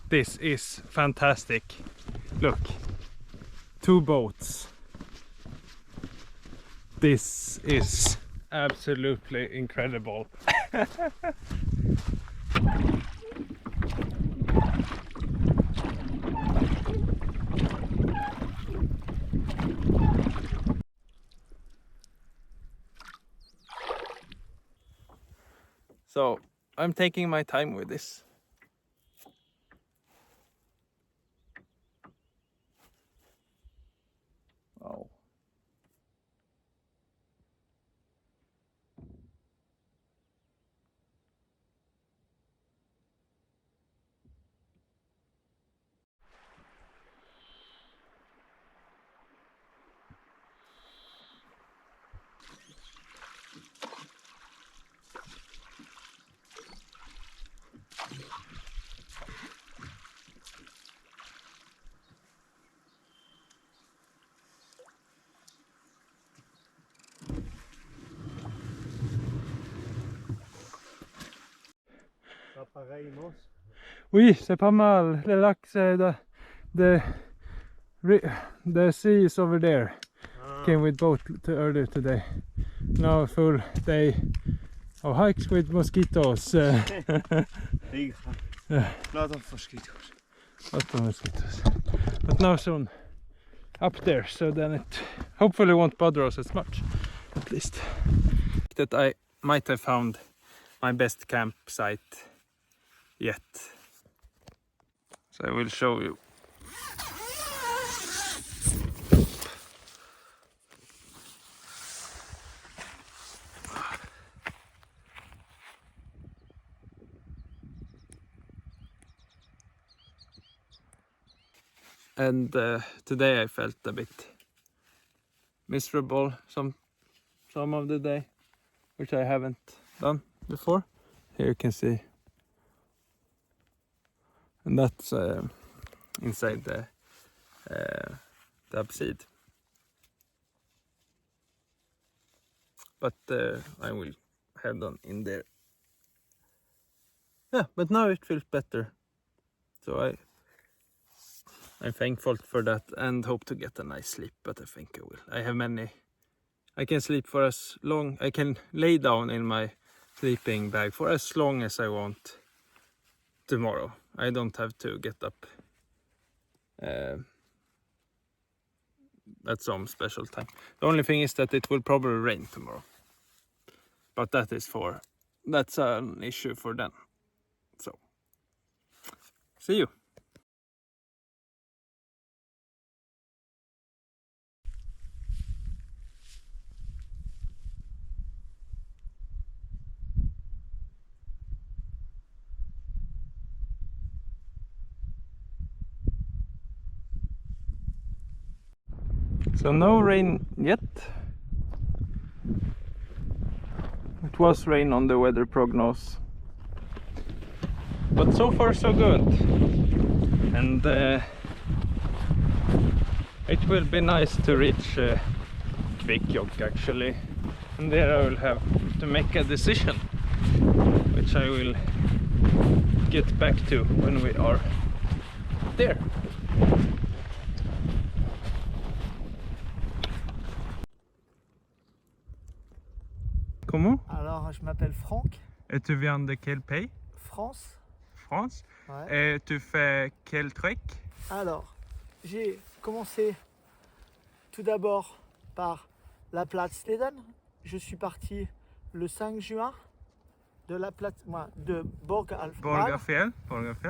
Speaker 1: This is fantastic. Look, 2 boats. This is absolutely incredible. So I'm taking my time with this. Oh. Oui, c'est pas mal. The lac, the sea is over there. Came with boat earlier today. Now a full day of hikes with mosquitoes.
Speaker 6: Big. Lot of mosquitoes.
Speaker 1: Lot of mosquitoes. But now soon up there, so then it hopefully won't bother us as much, at least. That I might have found my best campsite yet. So I will show you. And today I felt a bit miserable some of the day, which I haven't done before. Here you can see, and that's inside the upside. But I will head on in there. Yeah, but now it feels better. So I'm thankful for that and hope to get a nice sleep, but I think I will. I can sleep for as long, I can lay down in my sleeping bag for as long as I want tomorrow. I don't have to get up at some special time. The only thing is that it will probably rain tomorrow. But that's an issue for them. So, see you. So no rain yet. It was rain on the weather prognosis, but so far so good. And it will be nice to reach Kvikkjokk actually, and there I will have to make a decision, which I will get back to when we are there. comment?
Speaker 7: Alors, je m'appelle Franck,
Speaker 1: Et tu viens de quel pays?
Speaker 7: France.
Speaker 1: France.
Speaker 7: Ouais.
Speaker 1: Et tu fais quel trek?
Speaker 7: Alors, j'ai commencé tout d'abord par la Kungsleden. Je suis parti le 5 juin de la de
Speaker 1: Borgafjäll.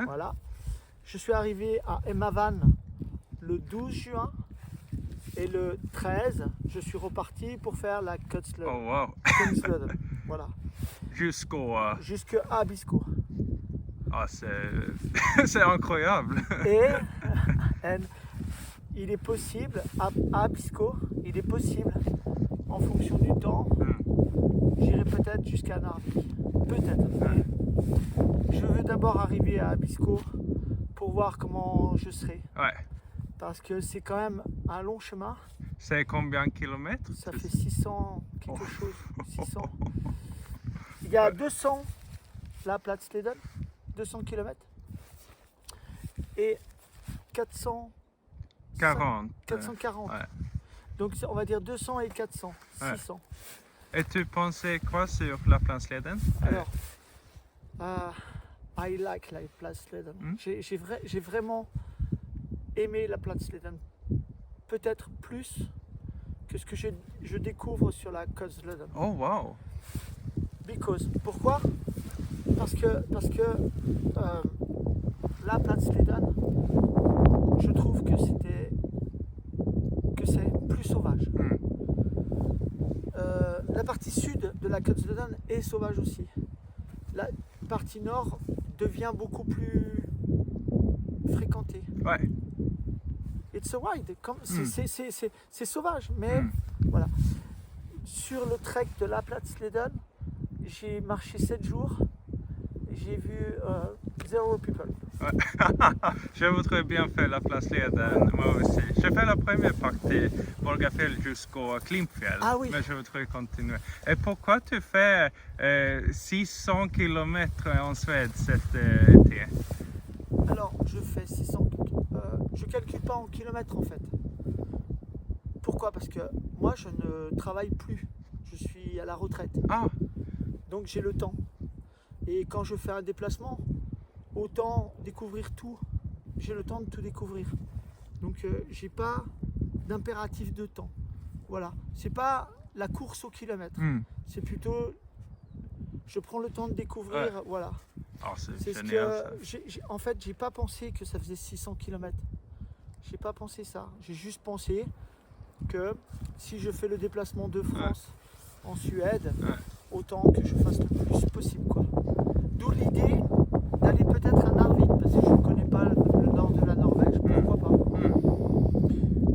Speaker 7: Voilà. Je suis arrivé à Hemavan le 12 juin et le 13, je suis reparti pour faire la Kungsleden.
Speaker 1: Oh wow.
Speaker 7: Kungsleden. Voilà.
Speaker 1: Jusqu'à
Speaker 7: Abisko.
Speaker 1: Ah, c'est incroyable.
Speaker 7: Et il est possible, à Abisko, il est possible, en fonction du temps, j'irai peut-être jusqu'à Narvik. Peut-être. Mais je veux d'abord arriver à Abisko pour voir comment je serai.
Speaker 1: Ouais.
Speaker 7: Parce que c'est quand même un long chemin.
Speaker 1: C'est combien de kilomètres?
Speaker 7: Ça fait 600 quelque chose. 600. Il y a 200, la Kungsleden, 200 km. Et 440.
Speaker 1: Ouais.
Speaker 7: Donc on va dire 200 et 400,
Speaker 1: Ouais.
Speaker 7: 600.
Speaker 1: Et tu pensais quoi sur la Kungsleden?
Speaker 7: Alors, I like la Kungsleden. J'ai vraiment aimé la Kungsleden. Peut-être plus que ce que je découvre sur la Kungsleden.
Speaker 1: Oh wow.
Speaker 7: Pourquoi? Parce que la Kungsleden, je trouve que c'est plus sauvage. La partie sud de la Kungsleden est sauvage aussi. La partie nord devient beaucoup plus fréquentée.
Speaker 1: Ouais.
Speaker 7: It's a wild, c'est sauvage, mais voilà. Sur le trek de la Kungsleden, j'ai marché 7 jours, j'ai vu 0 people.
Speaker 1: Ouais. Je voudrais bien faire la Kungsleden, moi aussi. Je fais la première partie, Borgafjäll jusqu'au Klimpfjäll,
Speaker 7: Ah oui.
Speaker 1: mais je voudrais continuer. Et pourquoi tu fais 600 km en Suède cet été?
Speaker 7: Alors, je fais 600, je calcule pas en kilomètres en fait. Pourquoi? Parce que moi, je ne travaille plus, je suis à la retraite.
Speaker 1: Ah,
Speaker 7: Donc j'ai le temps. Et quand je fais un déplacement, autant découvrir tout. J'ai le temps de tout découvrir. Donc j'ai pas d'impératif de temps. Voilà. C'est pas la course au kilomètre. C'est plutôt je prends le temps de découvrir.
Speaker 1: Ouais.
Speaker 7: Voilà.
Speaker 1: oh, c'est
Speaker 7: C'est ce
Speaker 1: génial
Speaker 7: que en fait, j'ai pas pensé que ça faisait 600 km. J'ai pas pensé ça. J'ai juste pensé que si je fais le déplacement de France en Suède, autant que je fasse le plus possible, quoi. D'où l'idée d'aller peut-être à Narvik, parce que je ne connais pas le nord de la Norvège, pourquoi pas.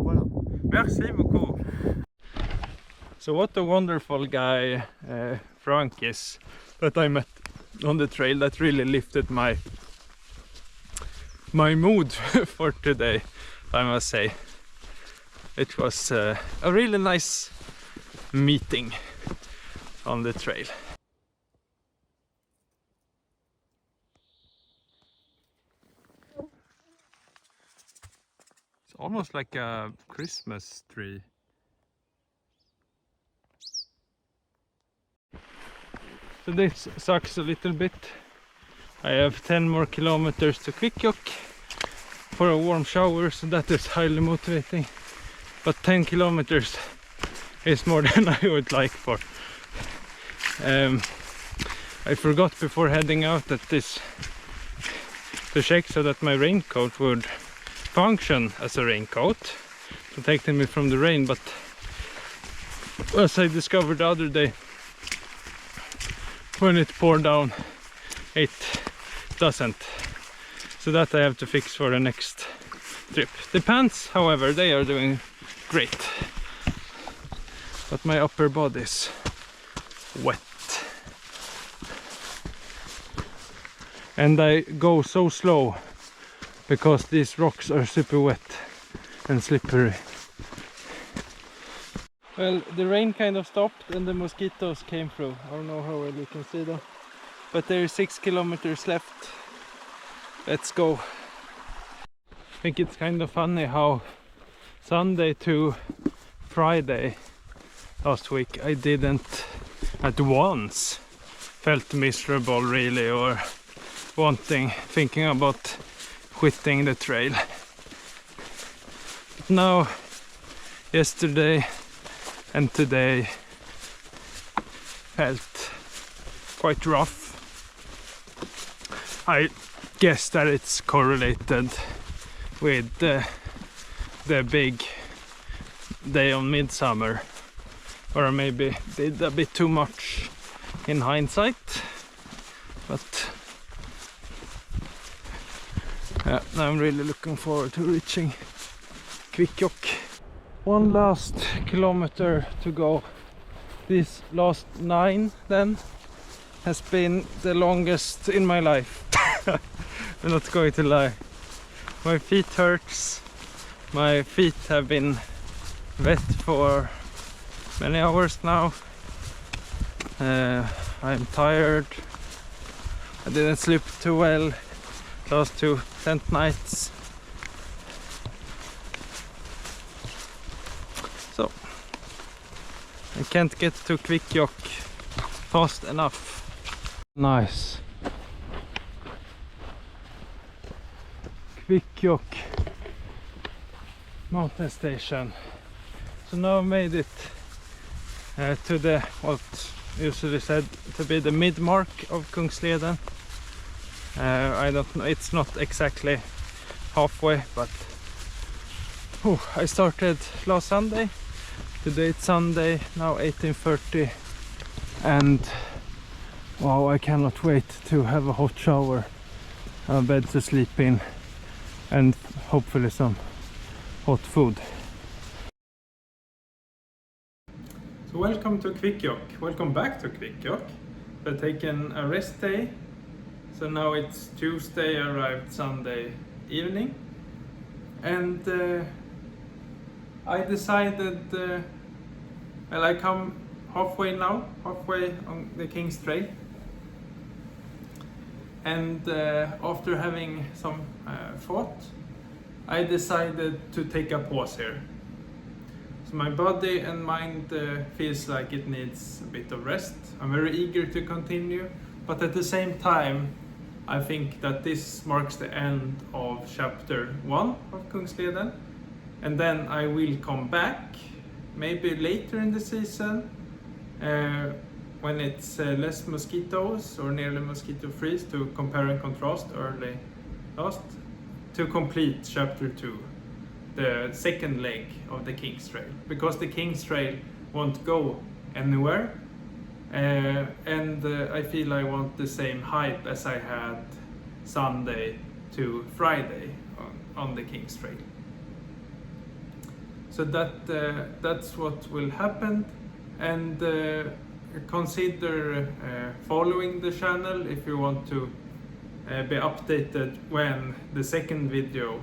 Speaker 7: Voilà.
Speaker 1: Merci beaucoup. So what a wonderful guy Frank is that I met on the trail. That really lifted my mood for today, I must say. It was a really nice meeting on the trail. It's almost like a Christmas tree. So this sucks a little bit. I have 10 more kilometers to Kvikkjokk for a warm shower, so that is highly motivating. But 10 kilometers is more than I would like for. I forgot before heading out that to check so that my raincoat would function as a raincoat, protecting me from the rain, but as I discovered the other day, when it poured down, it doesn't. So that I have to fix for the next trip. The pants, however, they are doing great, but my upper body is wet. And I go so slow because these rocks are super wet and slippery. Well, the rain kind of stopped and the mosquitoes came through. I don't know how well you can see them, but there are 6 kilometers left. Let's go. I think it's kind of funny how Sunday to Friday last week I didn't at once felt miserable really, or thinking about quitting the trail. But now, yesterday and today felt quite rough. I guess that it's correlated with the big day on midsummer, or maybe did a bit too much in hindsight, but yeah, I'm really looking forward to reaching Kvikkjokk. One last kilometer to go. This last 9 then has been the longest in my life. I'm not going to lie. My feet hurts. My feet have been wet for many hours now. I'm tired. I didn't sleep too well last 2 tent nights. So I can't get to Kvikkjokk fast enough. Nice. Kvikkjokk mountain station. So now I've made it to the what usually said to be the midmark of Kungsleden. I don't know, it's not exactly halfway, but I started last Sunday. Today it's Sunday, now 18:30, and wow, I cannot wait to have a hot shower, a bed to sleep in, and hopefully some hot food. So welcome to Kvikkjokk. Welcome back to Kvikkjokk. I've taken a rest day. So now it's Tuesday, I arrived Sunday evening. And I decided, well, I come halfway now, halfway on the King's Trail. And after having some thought, I decided to take a pause here. So my body and mind feels like it needs a bit of rest. I'm very eager to continue, but at the same time, I think that this marks the end of chapter 1 of Kungsleden, and then I will come back, maybe later in the season, when it's less mosquitoes or nearly mosquito free, to compare and contrast early last, to complete chapter 2, the second leg of the King's Trail, because the King's Trail won't go anywhere. And I feel I want the same hype as I had Sunday to Friday on the King's Trail. So that's what will happen, and consider following the channel if you want to be updated when the second video,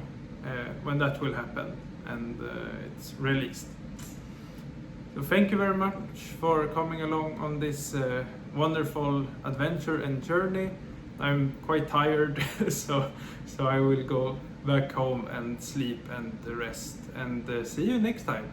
Speaker 1: when that will happen and it's released. So thank you very much for coming along on this wonderful adventure and journey. I'm quite tired, so I will go back home and sleep and rest, and see you next time.